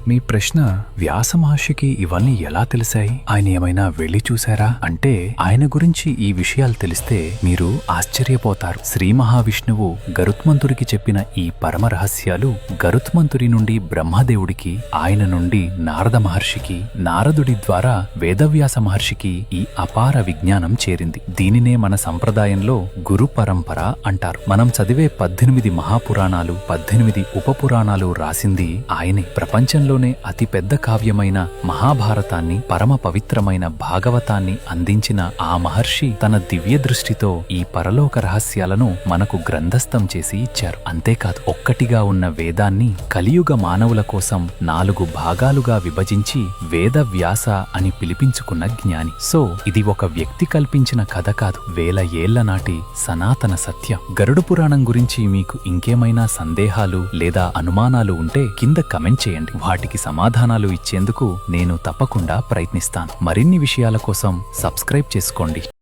మీ ప్రశ్న వ్యాస మహర్షికి ఇవన్నీ ఎలా తెలిసాయి? ఆయన ఏమైనా వెళ్లి చూశారా అంటే ఆయన గురించి ఈ విషయాలు తెలిస్తే మీరు ఆశ్చర్యపోతారు. శ్రీ మహావిష్ణువు గరుత్మంతుడికి చెప్పిన ఈ పరమ రహస్యాలు గరుత్మంతుడి నుండి బ్రహ్మదేవుడికి, ఆయన నుండి నారద మహర్షికి, నారదుడి ద్వారా వేదవ్యాస మహర్షికి ఈ అపార విజ్ఞానం చేరింది. దీనినే మన సంప్రదాయంలో గురు పరంపర అంటారు. మనం చదివే 18 మహాపురాణాలు, 18 ఉపపురాణాలు రాసింది ఆయనే. ప్రపంచంలోనే అతి పెద్ద కావ్యమైన మహాభారతాన్ని, పరమ పవిత్రమైన భాగవతాన్ని అందించిన ఆ మహర్షి తన దివ్య దృష్టితో ఈ పరలోక రహస్యాలను మనకు గ్రంథస్థం చేసి ఇచ్చారు. అంతేకాదు, ఒక్కటిగా ఉన్న వేదాన్ని కలియుగ మానవుల కోసం 4 భాగాలుగా విభజించి వేద వ్యాస అని పిలిపించుకున్న జ్ఞాని. సో ఇది ఒక వ్యక్తి కల్పించిన కథ కాదు, వేల ఏళ్ల నాటి సనాతన సత్యం. గరుడ పురాణం గురించి మీకు ఇంకేమైనా సందేహాలు లేదా అనుమానాలు ఉంటే కింద కమెంట్ చేయండి. వాటికి సమాధానాలు ఇచ్చేందుకు నేను తప్పకుండా ప్రయత్నిస్తాను. మరిన్ని విషయాల కోసం సబ్స్క్రైబ్ చేసుకోండి.